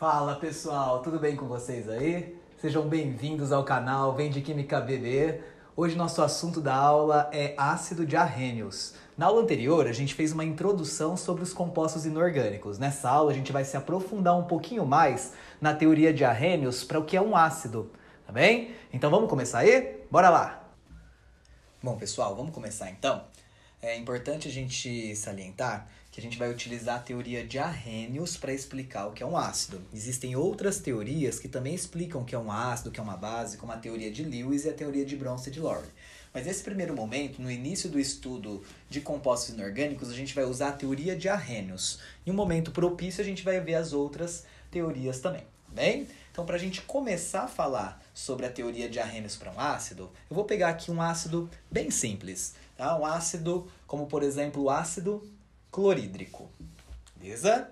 Fala pessoal, tudo bem com vocês aí? Sejam bem-vindos ao canal Vem de Química BB. Hoje nosso assunto da aula é ácido de arrênios. Na aula anterior a gente fez uma introdução sobre os compostos inorgânicos. Nessa aula a gente vai se aprofundar um pouquinho mais na teoria de arrênios para o que é um ácido, tá bem? Então vamos começar aí? Bora lá! Bom pessoal, vamos começar então. É importante a gente salientar que a gente vai utilizar a teoria de arrênios para explicar o que é um ácido. Existem outras teorias que também explicam o que é um ácido, o que é uma base, como a teoria de Lewis e a teoria de Bronsted-Lowry. Mas nesse primeiro momento, no início do estudo de compostos inorgânicos, a gente vai usar a teoria de arrênios. Em um momento propício, a gente vai ver as outras teorias também, bem? Então, para a gente começar a falar sobre a teoria de arrênios para um ácido, eu vou pegar aqui um ácido bem simples, tá? Um ácido como, por exemplo, o ácido clorídrico, beleza?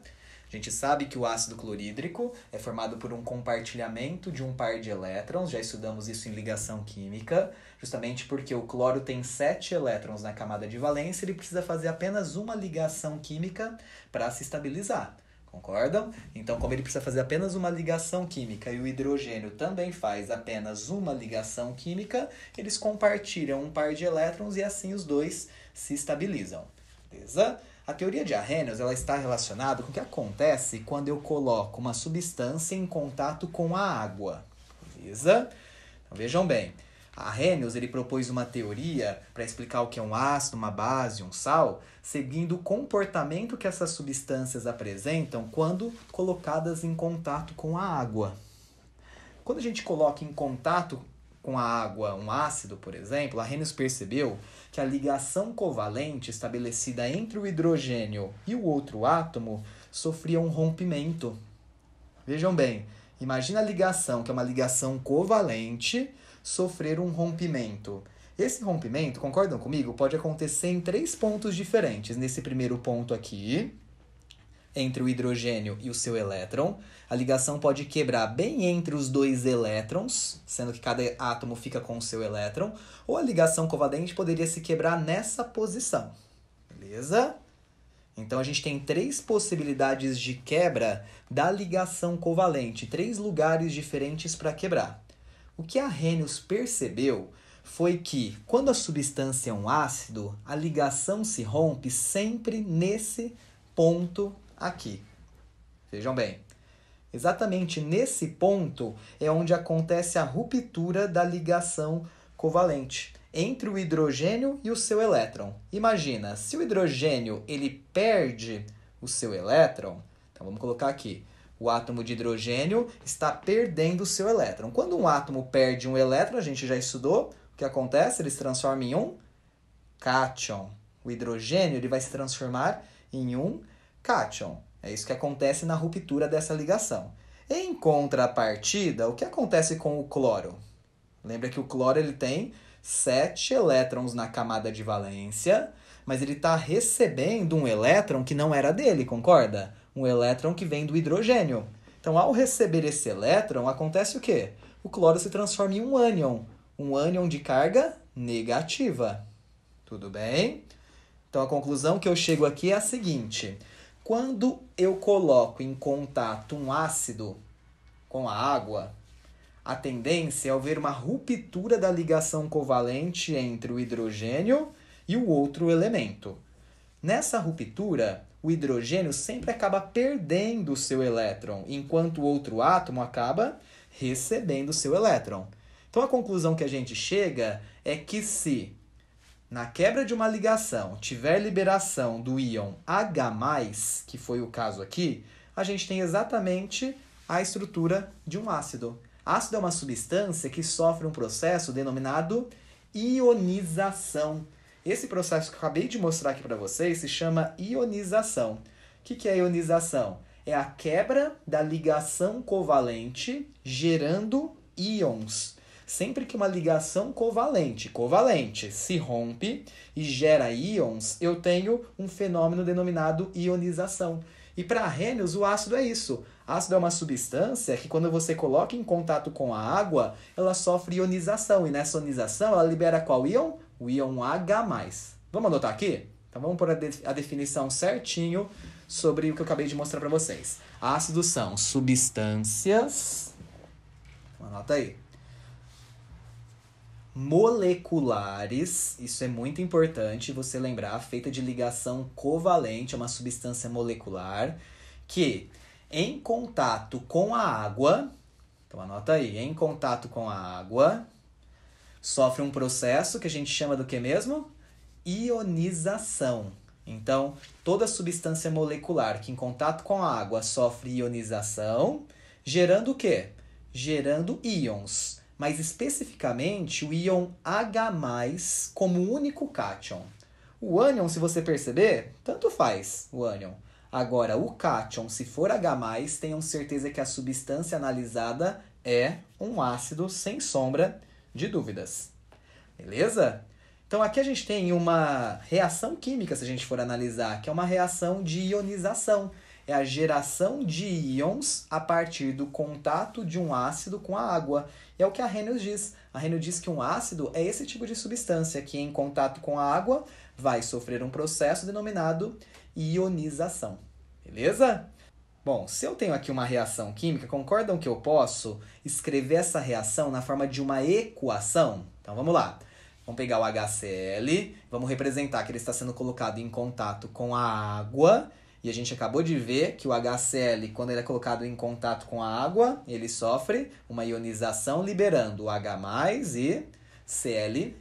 A gente sabe que o ácido clorídrico é formado por um compartilhamento de um par de elétrons, já estudamos isso em ligação química, justamente porque o cloro tem 7 elétrons na camada de valência, ele precisa fazer apenas uma ligação química para se estabilizar. Concordam? Então, como ele precisa fazer apenas uma ligação química e o hidrogênio também faz apenas uma ligação química, eles compartilham um par de elétrons e assim os dois se estabilizam. Beleza? A teoria de arrênios ela está relacionada com o que acontece quando eu coloco uma substância em contato com a água. Beleza? Então, vejam bem. Arrhenius ele propôs uma teoria para explicar o que é um ácido, uma base, um sal, seguindo o comportamento que essas substâncias apresentam quando colocadas em contato com a água. Quando a gente coloca em contato com a água um ácido, por exemplo, Arrhenius percebeu que a ligação covalente estabelecida entre o hidrogênio e o outro átomo sofria um rompimento. Vejam bem, imagina a ligação, que é uma ligação covalente, sofrer um rompimento. Esse rompimento, concordam comigo, pode acontecer em 3 pontos diferentes. Nesse primeiro ponto aqui, entre o hidrogênio e o seu elétron, a ligação pode quebrar bem entre os 2 elétrons, sendo que cada átomo fica com o seu elétron, ou a ligação covalente poderia se quebrar nessa posição. Beleza? Então a gente tem 3 possibilidades de quebra da ligação covalente, 3 lugares diferentes para quebrar. O que Arrhenius percebeu foi que, quando a substância é um ácido, a ligação se rompe sempre nesse ponto aqui. Vejam bem, exatamente nesse ponto é onde acontece a ruptura da ligação covalente entre o hidrogênio e o seu elétron. Imagina, se o hidrogênio ele perde o seu elétron, então vamos colocar aqui, o átomo de hidrogênio está perdendo o seu elétron. Quando um átomo perde um elétron, a gente já estudou, o que acontece? Ele se transforma em um cátion. O hidrogênio ele vai se transformar em um cátion. É isso que acontece na ruptura dessa ligação. Em contrapartida, o que acontece com o cloro? Lembra que o cloro ele tem 7 elétrons na camada de valência, mas ele está recebendo um elétron que não era dele, concorda? Um elétron que vem do hidrogênio. Então, ao receber esse elétron, acontece o quê? O cloro se transforma em um ânion de carga negativa. Tudo bem? Então, a conclusão que eu chego aqui é a seguinte. Quando eu coloco em contato um ácido com a água, a tendência é haver uma ruptura da ligação covalente entre o hidrogênio e o outro elemento. Nessa ruptura, o hidrogênio sempre acaba perdendo o seu elétron, enquanto o outro átomo acaba recebendo o seu elétron. Então, a conclusão que a gente chega é que se na quebra de uma ligação tiver liberação do íon H+, que foi o caso aqui, a gente tem exatamente a estrutura de um ácido. Ácido é uma substância que sofre um processo denominado ionização. Esse processo que eu acabei de mostrar aqui para vocês se chama ionização. O que é ionização? É a quebra da ligação covalente gerando íons. Sempre que uma ligação covalente se rompe e gera íons, eu tenho um fenômeno denominado ionização. E para Arrhenius, o ácido é isso. Ácido é uma substância que, quando você coloca em contato com a água, ela sofre ionização. E nessa ionização, ela libera qual íon? O íon H+. Vamos anotar aqui? Então, vamos pôr a definição certinho sobre o que eu acabei de mostrar para vocês. Ácidos são substâncias, anota aí, moleculares, isso é muito importante você lembrar, feita de ligação covalente, é uma substância molecular, que em contato com a água, então anota aí, em contato com a água, sofre um processo que a gente chama do que mesmo? Ionização. Então, toda substância molecular que em contato com a água sofre ionização, gerando o quê? Gerando íons. Mais especificamente, o íon H+, como único cátion. O ânion, se você perceber, tanto faz o ânion. Agora, o cátion, se for H+, tenham certeza que a substância analisada é um ácido, sem sombra de dúvidas. Beleza? Então, aqui a gente tem uma reação química, se a gente for analisar, que é uma reação de ionização. É a geração de íons a partir do contato de um ácido com a água. E é o que a Arrhenius diz. A Arrhenius diz que um ácido é esse tipo de substância que, em contato com a água, vai sofrer um processo denominado ionização. Beleza? Bom, se eu tenho aqui uma reação química, concordam que eu posso escrever essa reação na forma de uma equação? Então, vamos lá. Vamos pegar o HCl, vamos representar que ele está sendo colocado em contato com a água. E a gente acabou de ver que o HCl, quando ele é colocado em contato com a água, ele sofre uma ionização liberando o H+ e Cl-.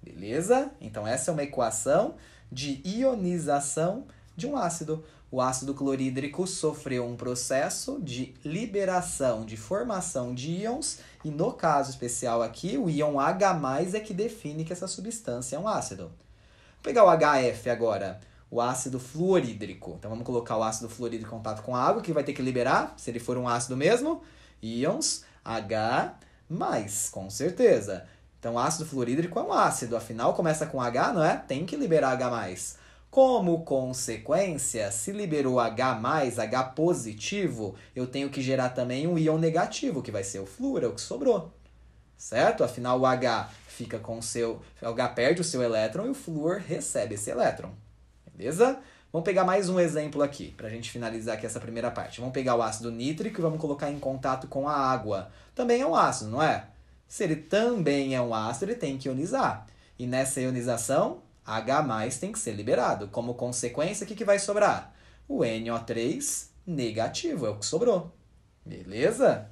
Beleza? Então essa é uma equação de ionização de um ácido. O ácido clorídrico sofreu um processo de liberação, de formação de íons, e no caso especial aqui, o íon H+ é que define que essa substância é um ácido. Vou pegar o HF agora, o ácido fluorídrico. Então vamos colocar o ácido fluorídrico em contato com a água, que vai ter que liberar, se ele for um ácido mesmo, íons H+, com certeza. Então ácido fluorídrico é um ácido, afinal começa com H, não é? Tem que liberar H+. Como consequência, se liberou H+, H positivo, eu tenho que gerar também um íon negativo, que vai ser o flúor, é o que sobrou. Certo? Afinal, o H fica com o seu... O H perde o seu elétron e o flúor recebe esse elétron. Beleza? Vamos pegar mais um exemplo aqui, para a gente finalizar aqui essa primeira parte. Vamos pegar o ácido nítrico e vamos colocar em contato com a água. Também é um ácido, não é? Se ele também é um ácido, ele tem que ionizar. E nessa ionização, H+ tem que ser liberado. Como consequência, o que vai sobrar? O NO3 negativo, é o que sobrou. Beleza?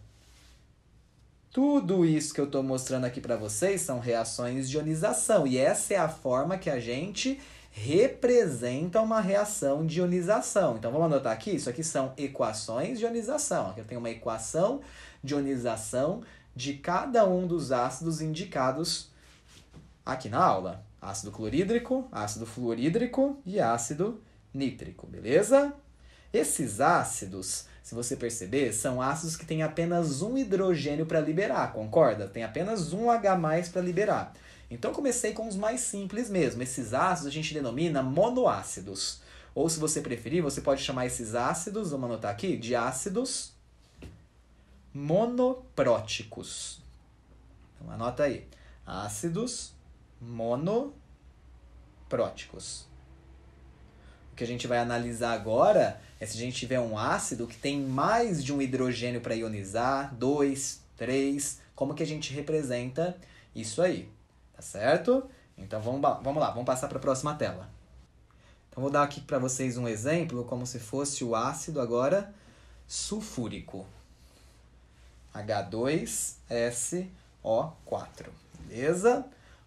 Tudo isso que eu estou mostrando aqui para vocês são reações de ionização. E essa é a forma que a gente representa uma reação de ionização. Então, vamos anotar aqui? Isso aqui são equações de ionização. Aqui eu tenho uma equação de ionização de cada um dos ácidos indicados aqui na aula. Ácido clorídrico, ácido fluorídrico e ácido nítrico, beleza? Esses ácidos, se você perceber, são ácidos que têm apenas um hidrogênio para liberar, concorda? Tem apenas um H+ para liberar. Então, comecei com os mais simples mesmo. Esses ácidos a gente denomina monoácidos. Ou, se você preferir, você pode chamar esses ácidos, vamos anotar aqui, de ácidos monopróticos. Então, anota aí. Ácidos monopróticos. O que a gente vai analisar agora é se a gente tiver um ácido que tem mais de um hidrogênio para ionizar, 2, 3, como que a gente representa isso aí, tá certo? Então vamos lá, vamos passar para a próxima tela. Então vou dar aqui para vocês um exemplo como se fosse o ácido agora sulfúrico. H2SO4, beleza?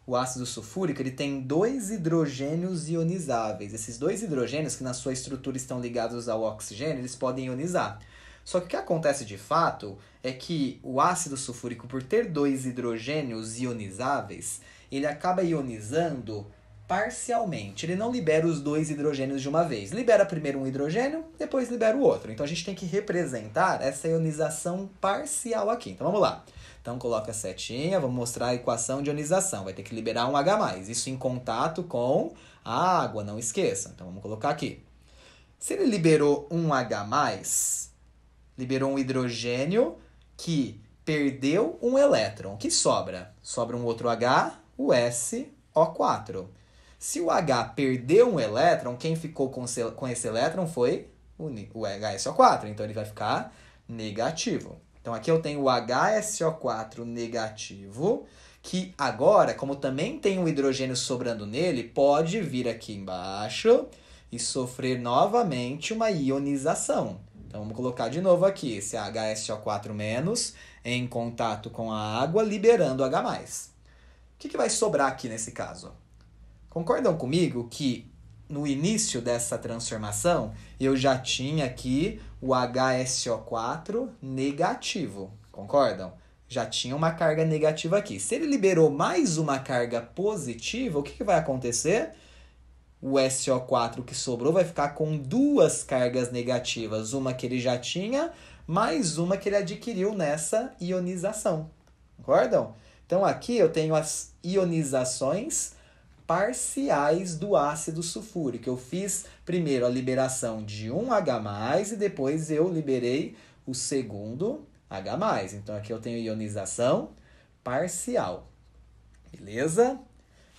O ácido sulfúrico ele tem 2 hidrogênios ionizáveis. Esses 2 hidrogênios, que na sua estrutura estão ligados ao oxigênio, eles podem ionizar. Só que o que acontece de fato é que o ácido sulfúrico, por ter 2 hidrogênios ionizáveis, ele acaba ionizando parcialmente. Ele não libera os 2 hidrogênios de uma vez. Libera primeiro um hidrogênio, depois libera o outro. Então a gente tem que representar essa ionização parcial aqui. Então vamos lá. Então coloca a setinha, vamos mostrar a equação de ionização. Vai ter que liberar um H+. Isso em contato com a água, não esqueça. Então vamos colocar aqui. Se ele liberou um H+, liberou um hidrogênio que perdeu um elétron. O que sobra? Sobra um outro H, o SO4. Se o H perdeu um elétron, quem ficou com esse elétron foi o HSO4. Então, ele vai ficar negativo. Então, aqui eu tenho o HSO4 negativo, que agora, como também tem um hidrogênio sobrando nele, pode vir aqui embaixo e sofrer novamente uma ionização. Então, vamos colocar de novo aqui esse HSO4- em contato com a água, liberando H+. O que vai sobrar aqui nesse caso? Concordam comigo que no início dessa transformação, eu já tinha aqui o HSO4 negativo. Concordam? Já tinha uma carga negativa aqui. Se ele liberou mais uma carga positiva, o que vai acontecer? O SO4 que sobrou vai ficar com duas cargas negativas. Uma que ele já tinha, mais uma que ele adquiriu nessa ionização. Concordam? Então, aqui eu tenho as ionizações parciais do ácido sulfúrico. Eu fiz primeiro a liberação de um H+, e depois eu liberei o segundo H+. Então, aqui eu tenho ionização parcial. Beleza?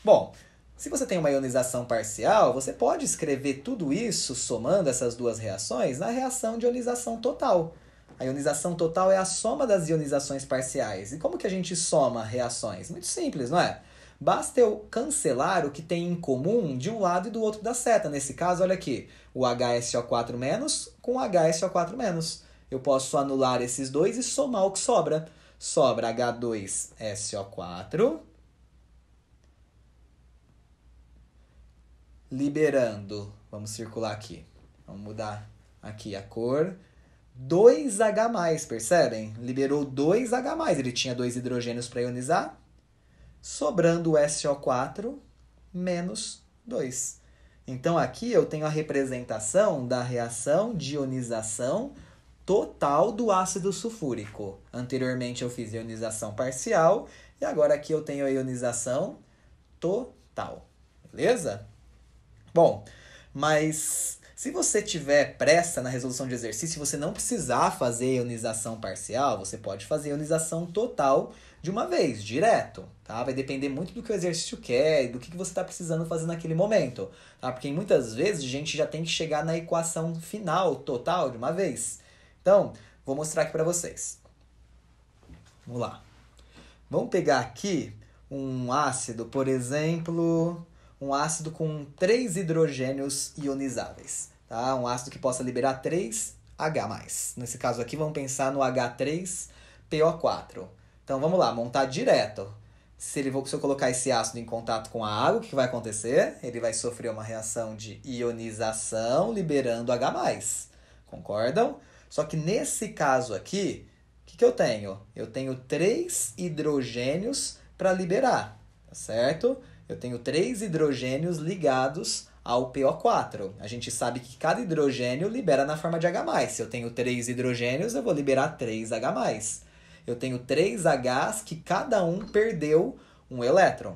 Bom, se você tem uma ionização parcial, você pode escrever tudo isso, somando essas duas reações, na reação de ionização total. A ionização total é a soma das ionizações parciais. E como que a gente soma reações? Muito simples, não é? Basta eu cancelar o que tem em comum de um lado e do outro da seta. Nesse caso, olha aqui, o HSO4- com o HSO4-. Eu posso anular esses dois e somar o que sobra. Sobra H2SO4, liberando, vamos circular aqui, vamos mudar aqui a cor, 2H+, percebem? Liberou 2H+, ele tinha 2 hidrogênios para ionizar, sobrando o SO4 menos 2. Então, aqui eu tenho a representação da reação de ionização total do ácido sulfúrico. Anteriormente eu fiz ionização parcial e agora aqui eu tenho a ionização total. Beleza? Bom, mas se você tiver pressa na resolução de exercício, você não precisar fazer ionização parcial, você pode fazer ionização total de uma vez, direto, tá? Vai depender muito do que o exercício quer e do que você está precisando fazer naquele momento, tá? Porque muitas vezes a gente já tem que chegar na equação final, total, de uma vez. Então, vou mostrar aqui para vocês. Vamos lá. Vamos pegar aqui um ácido, por exemplo, um ácido com 3 hidrogênios ionizáveis, tá? Um ácido que possa liberar 3H+. Nesse caso aqui, vamos pensar no H3PO4. Então, vamos lá, montar direto. Se eu colocar esse ácido em contato com a água, o que vai acontecer? Ele vai sofrer uma reação de ionização, liberando H+. Concordam? Só que nesse caso aqui, o que eu tenho? Eu tenho 3 hidrogênios para liberar, tá certo? Eu tenho 3 hidrogênios ligados ao PO4. A gente sabe que cada hidrogênio libera na forma de H+. Se eu tenho 3 hidrogênios, eu vou liberar 3H+. Eu tenho 3 Hs que cada um perdeu um elétron.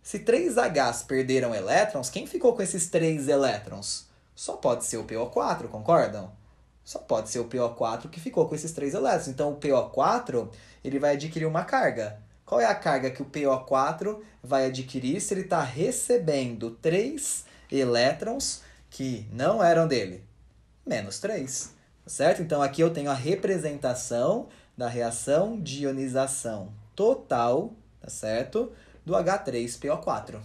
Se 3 Hs perderam elétrons, quem ficou com esses 3 elétrons? Só pode ser o PO4, concordam? Só pode ser o PO4 que ficou com esses 3 elétrons. Então, o PO4 ele vai adquirir uma carga. Qual é a carga que o PO4 vai adquirir se ele está recebendo 3 elétrons que não eram dele? Menos 3, certo? Então, aqui eu tenho a representação da reação de ionização total, tá certo? Do H3PO4.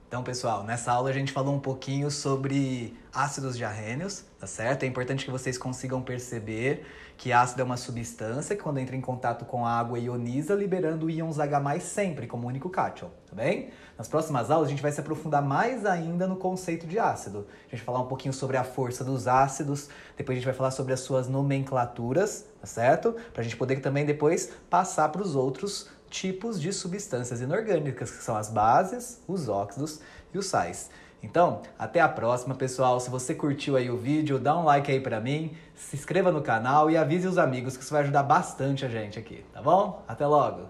Então, pessoal, nessa aula a gente falou um pouquinho sobre ácidos diarrênios, tá certo? É importante que vocês consigam perceber que ácido é uma substância que, quando entra em contato com a água, ioniza, liberando íons H+, sempre, como único cátion, tá bem? Nas próximas aulas, a gente vai se aprofundar mais ainda no conceito de ácido. A gente vai falar um pouquinho sobre a força dos ácidos, depois a gente vai falar sobre as suas nomenclaturas, tá certo? Pra gente poder também depois passar para os outros tipos de substâncias inorgânicas, que são as bases, os óxidos e os sais. Então, até a próxima, pessoal. Se você curtiu aí o vídeo, dá um like aí pra mim, se inscreva no canal e avise os amigos, que isso vai ajudar bastante a gente aqui, tá bom? Até logo!